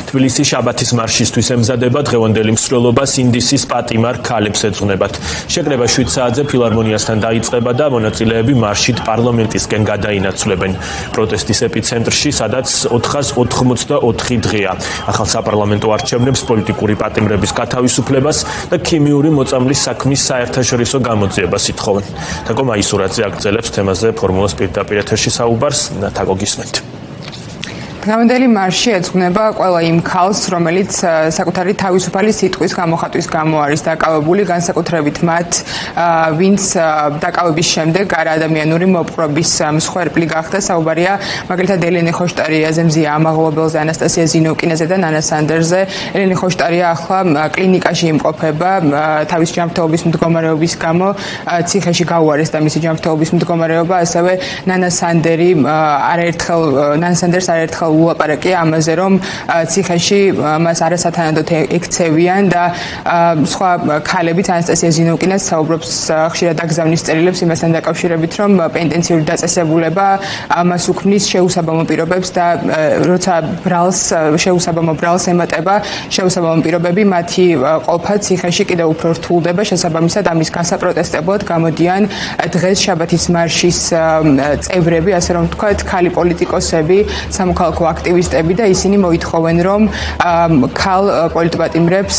თბილისის შაბათის მარშისთვის ემზადება დღევანდელი მსვლელობა სინდისის პატიმარ ქალებს ეძღვნებათ. შეკრება 7 საათზე ფილარმონიასთან დაიწყება და მონაწილეები მარშით პარლამენტისკენ გადაინაცვლებენ. პროტესტის ეპიცენტრში, სადაც 484 დღეა. ახალ საპარლამენტო არჩევნებს, პოლიტიკური პატიმრების გათავისუფლებას და ქიმიური მოწამვლის საქმის საერთაშორისო გამოძიებას ითხოვენ. თაკო მაისურაძე აგრძელებს თემაზე ფორმულას პირდაპირ ეთერში საუბარს. თაკო გისმენთ. დღევანდელი მარში ეძღვნება ყველა იმ ქალს, რომელიც საკუთარი თავისუფალი სიტყვის გამოხატვის გამო არის დაკავებული, განსაკუთრებით მათ, ვინც დაკავების შემდეგ არაადამიანური მოპყრობის მსხვერპლი გახდა. საუბარია მაგალითად ელენე ხოშტარიაზე, მზია ამაღლობელზე, ანასტასია ზინოვკინაზე და ნანა სანდერზე. ელენე ხოშტარია ახლა კლინიკაში იმყოფება თავის ჯანმრთელობის მდგომარეობის გამო, ციხეში გაუარესდა მისი ჯანმრთელობის მდგომარეობა, ასევე ნანა სანდერს არაერთხელ ულაპარაკია ამაზე, რომ ციხეში მას არასათანადოდ ექცევიან და სხვა ქალებიც ანასტასია ზინოვკინაც საუბრობს ხშირად აგზავნის წერილებს იმასთან დაკავშირებით, რომ პენტენციური დაწესებულება მას უქმნის შეუსაბამო პირობებს და როცა შეუსაბამო ბრალს ემატება შეუსაბამო პირობები, მათი ყოფა ციხეში კიდევ უფრო რთულდება. შესაბამისად ამის გასაპროტესტებლად გამოდიან დღეს შაბათის მარშის წევრები, ასე რომ ვთქვათ, ქალი პოლიტიკოსები, სამოქალაქო აქტივისტები და ისინი მოითხოვენ, რომ ქალ პოლიტპატიმრებს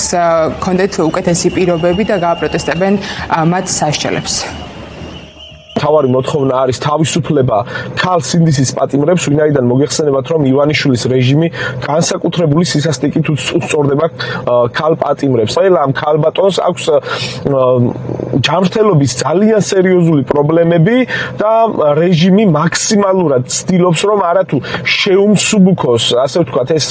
ჰქონდეთ უკეთესი პირობები და გააპროტესტებენ მათ სასჯელებს. თავარი მოთხოვნა არის თავისუფლება ქალ სინდისის პატიმრებს, ვინაიდან მოგეხსენებათ, რომ ივანიშვილის რეჟიმი განსაკუთრებული სისასტიკით უსწორდება ქალ პატიმრებს. ყველა ამ ქალბატონს აქვს ჯანმრთელობის ძალიან სერიოზული პრობლემები და რეჟიმი მაქსიმალურად ცდილობს, რომ არათუ შეუმსუბუქოს, ასე ვთქვათ, ეს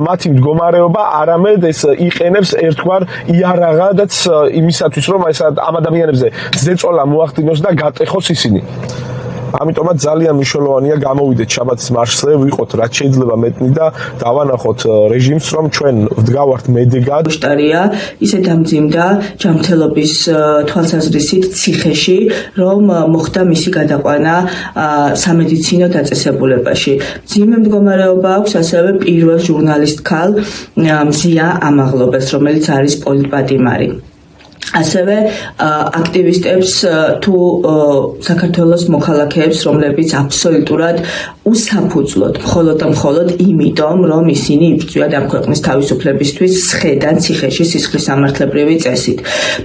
მათი მდგომარეობა, არამედ ეს იყენებს ერთგვარ იარაღადაც იმისათვის, რომ ეს ამ ადამიანებზე ზეწოლა მოახდინოს და გატეხოს ისინი. ამიტომაც ძალიან მნიშვნელოვანია გამოვიდეთ შაბათის მარშზე, ვიყოთ რაც შეიძლება მეტნი და დავანახოთ რეჟიმს, რომ ჩვენ ვდგავართ მედეგად. ხოშტარია ისე დამძიმდა ჯანმრთელობის თვალსაზრისით ციხეში, რომ მოხდა მისი გადაყვანა სამედიცინო დაწესებულებაში. მძიმე მდგომარეობა აქვს ასევე პირველ ჟურნალისტ ქალ მზია ამაღლობელს, რომელიც არის პოლიტპატიმარი. ასევე აქტივისტებს თუ საქართველოს მოქალაქეებს, რომლებიც აბსოლუტურად უსაფუძვლოდ, მხოლოდ იმიტომ, რომ ისინი იბრძვიან ამ ქვეყნის თავისუფლებისთვის სხედან ციხეში სისხლის სამართლებრივი წესით.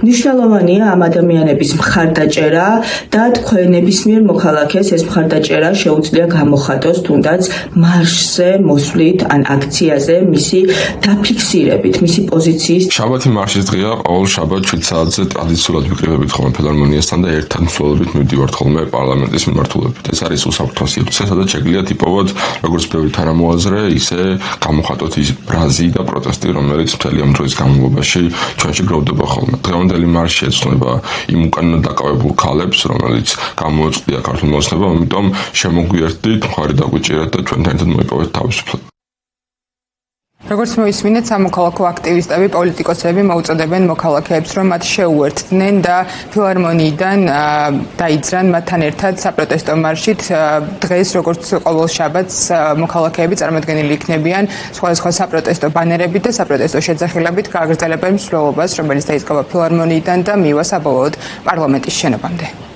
მნიშვნელოვანია ამ ადამიანების მხარდაჭერა და თქვენ ნებისმიერ მოქალაქეს ეს მხარდაჭერა შეუძლია გამოხატოს თუნდაც მარშზე მოსვლით ან აქციაზე მისი დაფიქსირებით, მისი პოზიციის. შაბათი მარშის დღეა, ყოველ შაბათ 7 საათზე ტრადიციულად ვიკრიბებით ხოლმე ფილარმონიასთან და ერთად მსვლელობით მივდივართ ხოლმე პარლამენტის მიმართულებით. ეს არის უსაფრთხო სივრცე, სადაც შეგვიძლია ტიპობად როგორც ბევრი თანამოაზრე, ისე გამოხატოთ ის ბრაზი და პროტესტი, რომელიც მთელი ამ დროის განმავლობაში ჩვენში გროვდება ხოლმე. დღევანდელი მარში ეძღვნება იმ უკანონოდ დაკავებულ ქალებს, რომელიც გამოუწყდია ქართულმა ოცნებამ, ამიტომ შემოგვიერთდით, მხარი დაგვიჭირეთ და ჩვენთან ერთად მოიპოვეთ თავისუფლება. როგორც მოვისმინეთ, სამოქალაქო აქტივისტები, პოლიტიკოსები მოუწოდებენ მოქალაქეებს, რომ მათ შეუერთდნენ და ფილარმონიიდან დაიძრან მათთან ერთად საპროტესტო მარშით. დღეს, როგორც ყოველ შაბათს, მოქალაქეები წარმოდგენილი იქნებიან სხვადასხვა საპროტესტო ბანერებით და საპროტესტო შეძახილებით გააგრძელებენ მსვლელობას, რომელიც დაიწყება ფილარმონიიდან და მივა საბოლოოდ პარლამენტის შენობამდე.